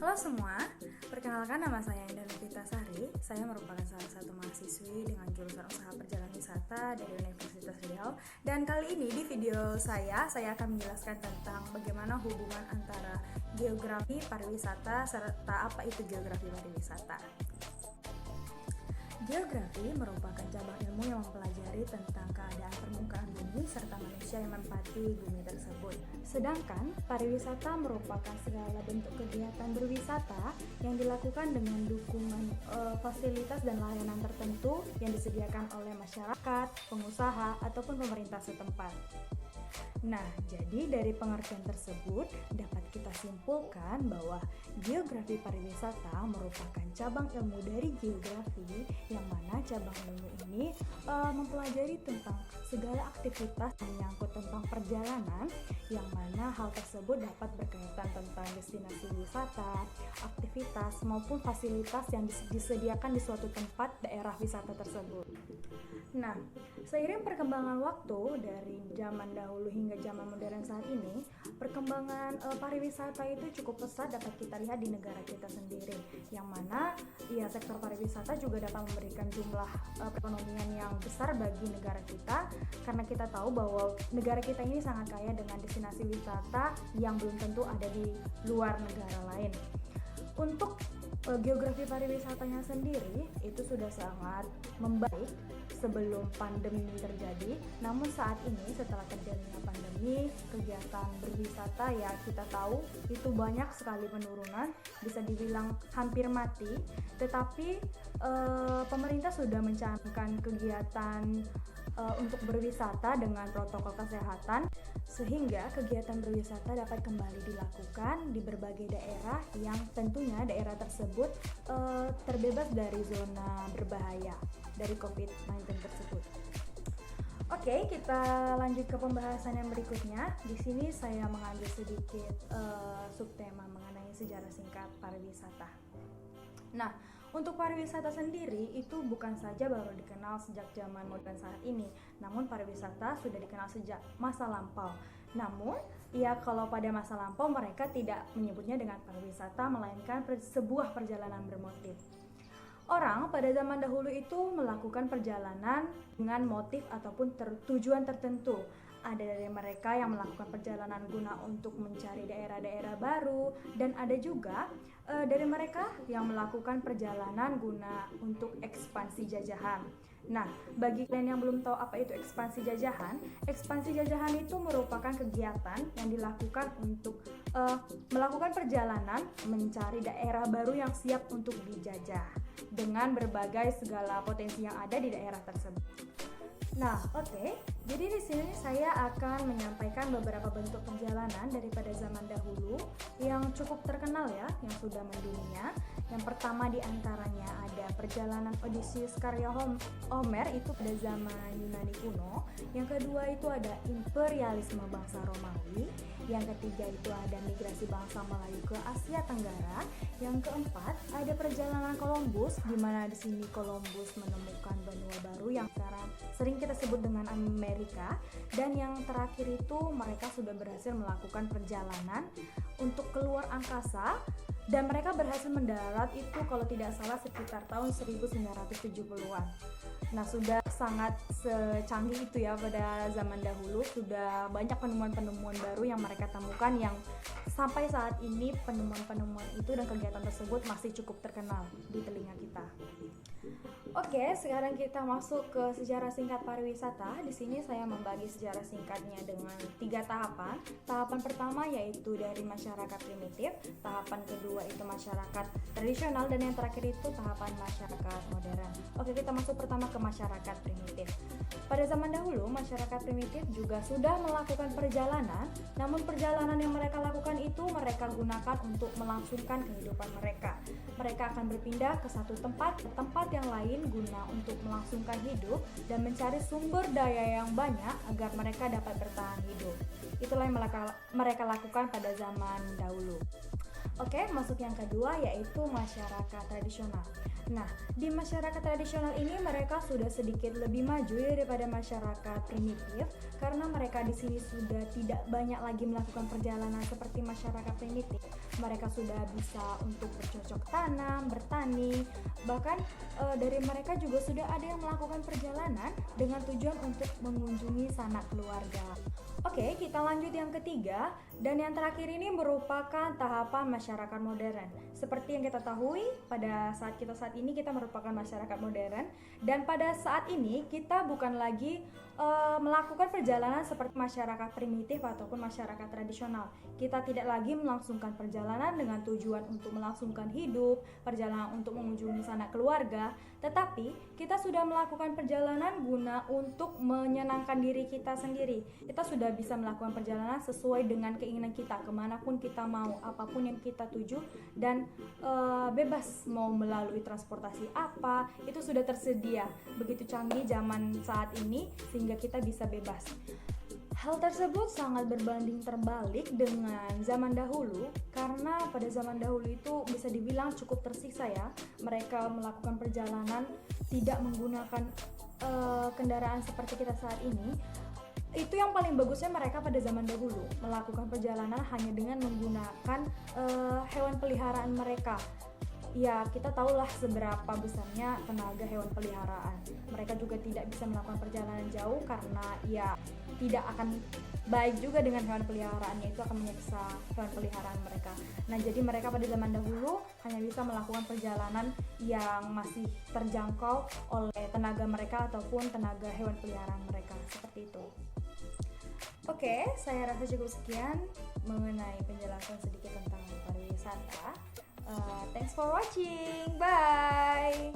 Halo semua, perkenalkan nama saya Indah Novita Sari. Saya merupakan salah satu mahasiswi dengan jurusan Usaha Perjalanan Wisata dari Universitas Riau. Dan kali ini di video saya akan menjelaskan tentang bagaimana hubungan antara geografi pariwisata serta apa itu geografi pariwisata. Geografi merupakan cabang ilmu yang mempelajari tentang keadaan permukaan bumi serta manusia yang menempati bumi tersebut. Sedangkan pariwisata merupakan segala bentuk kegiatan berwisata yang dilakukan dengan dukungan fasilitas dan layanan tertentu yang disediakan oleh masyarakat, pengusaha, ataupun pemerintah setempat. Nah, jadi dari pengertian tersebut dapat kita simpulkan bahwa geografi pariwisata merupakan cabang ilmu dari geografi yang mana cabang ilmu ini mempelajari tentang segala aktivitas menyangkut tentang perjalanan yang mana hal tersebut dapat berkaitan tentang destinasi wisata, aktivitas maupun fasilitas yang disediakan di suatu tempat daerah wisata tersebut. Nah, seiring perkembangan waktu dari zaman dahulu hingga zaman modern saat ini, perkembangan pariwisata itu cukup pesat dapat kita lihat di negara kita sendiri, yang mana sektor pariwisata juga dapat memberikan jumlah perekonomian yang besar bagi negara kita, karena kita tahu bahwa negara kita ini sangat kaya dengan destinasi wisata yang belum tentu ada di luar negara lain. Untuk geografi pariwisatanya sendiri itu sudah sangat membaik sebelum pandemi terjadi. Namun saat ini setelah terjadinya pandemi, kegiatan berwisata ya kita tahu itu banyak sekali penurunan, bisa dibilang hampir mati. Tetapi pemerintah sudah mencanangkan kegiatan untuk berwisata dengan protokol kesehatan sehingga kegiatan berwisata dapat kembali dilakukan di berbagai daerah yang tentunya daerah tersebut terbebas dari zona berbahaya dari COVID-19 tersebut. Oke, kita lanjut ke pembahasan yang berikutnya. Di sini saya mengambil sedikit subtema mengenai sejarah singkat pariwisata. Nah, untuk pariwisata sendiri itu bukan saja baru dikenal sejak zaman modern saat ini, namun pariwisata sudah dikenal sejak masa lampau. Namun, kalau pada masa lampau mereka tidak menyebutnya dengan pariwisata, melainkan sebuah perjalanan bermotif. Orang pada zaman dahulu itu melakukan perjalanan dengan motif ataupun tujuan tertentu. Ada dari mereka yang melakukan perjalanan guna untuk mencari daerah-daerah baru, dan ada juga dari mereka yang melakukan perjalanan guna untuk ekspansi jajahan. Nah, bagi kalian yang belum tahu apa itu ekspansi jajahan itu merupakan kegiatan yang dilakukan untuk melakukan perjalanan mencari daerah baru yang siap untuk dijajah dengan berbagai segala potensi yang ada di daerah tersebut. Nah, jadi di sini saya akan menyampaikan beberapa bentuk perjalanan daripada zaman dahulu yang cukup terkenal ya, yang sudah mendunia. Yang pertama di antaranya ada perjalanan Odysseus karya Homer itu pada zaman Yunani kuno. Yang kedua itu ada imperialisme bangsa Romawi. Yang ketiga itu ada migrasi bangsa Melayu ke Asia Tenggara. Yang keempat ada perjalanan Columbus, di mana di sini Columbus menemukan benua baru yang sekarang sering kita sebut dengan Amerika. Dan yang terakhir itu mereka sudah berhasil melakukan perjalanan untuk keluar angkasa, dan mereka berhasil mendarat itu kalau tidak salah sekitar tahun 1970-an. Nah, sudah sangat secanggih itu ya pada zaman dahulu, sudah banyak penemuan-penemuan baru yang mereka temukan yang sampai saat ini penemuan-penemuan itu dan kegiatan tersebut masih cukup terkenal di telinga kita. Oke, sekarang kita masuk ke sejarah singkat pariwisata. Di sini saya membagi sejarah singkatnya dengan 3 tahapan. Tahapan pertama yaitu dari masyarakat primitif, tahapan kedua itu masyarakat tradisional, dan yang terakhir itu tahapan masyarakat modern. Oke, kita masuk pertama ke masyarakat primitif. Pada zaman dahulu, masyarakat primitif juga sudah melakukan perjalanan, namun perjalanan yang mereka lakukan itu mereka gunakan untuk melangsungkan kehidupan mereka. Mereka akan berpindah ke satu tempat ke tempat yang lain guna untuk melangsungkan hidup dan mencari sumber daya yang banyak agar mereka dapat bertahan hidup. Itulah yang mereka lakukan pada zaman dahulu. Oke, masuk yang kedua yaitu masyarakat tradisional. Nah, di masyarakat tradisional ini mereka sudah sedikit lebih maju daripada masyarakat primitif karena mereka di sini sudah tidak banyak lagi melakukan perjalanan seperti masyarakat primitif. Mereka sudah bisa untuk bercocok tanam, bertani, bahkan dari mereka juga sudah ada yang melakukan perjalanan dengan tujuan untuk mengunjungi sanak keluarga. Oke, kita lanjut yang ketiga, dan yang terakhir ini merupakan tahapan masyarakat modern. Seperti yang kita ketahui, pada saat ini kita merupakan masyarakat modern, dan pada saat ini kita bukan lagi melakukan perjalanan seperti masyarakat primitif ataupun masyarakat tradisional. Kita tidak lagi melangsungkan perjalanan dengan tujuan untuk melangsungkan hidup, perjalanan untuk mengunjungi sanak keluarga, tetapi kita sudah melakukan perjalanan guna untuk menyenangkan diri kita sendiri. Kita sudah bisa melakukan perjalanan sesuai dengan keinginan kita, kemanapun kita mau, apapun yang kita tuju, dan bebas mau melalui transportasi apa, itu sudah tersedia. Begitu canggih zaman saat ini sehingga kita bisa bebas. Hal tersebut sangat berbanding terbalik dengan zaman dahulu, karena pada zaman dahulu itu bisa dibilang cukup tersiksa ya. Mereka melakukan perjalanan tidak menggunakan kendaraan seperti kita saat ini. Itu yang paling bagusnya mereka pada zaman dahulu, melakukan perjalanan hanya dengan menggunakan hewan peliharaan mereka. Ya, kita tahulah seberapa besarnya tenaga hewan peliharaan. Mereka juga tidak bisa melakukan perjalanan jauh karena ya tidak akan baik juga dengan hewan peliharaannya, itu akan menyiksa hewan peliharaan mereka. Nah, jadi mereka pada zaman dahulu hanya bisa melakukan perjalanan yang masih terjangkau oleh tenaga mereka ataupun tenaga hewan peliharaan mereka, seperti itu. Oke, saya rasa cukup sekian mengenai penjelasan sedikit tentang pariwisata. Thanks for watching. Bye.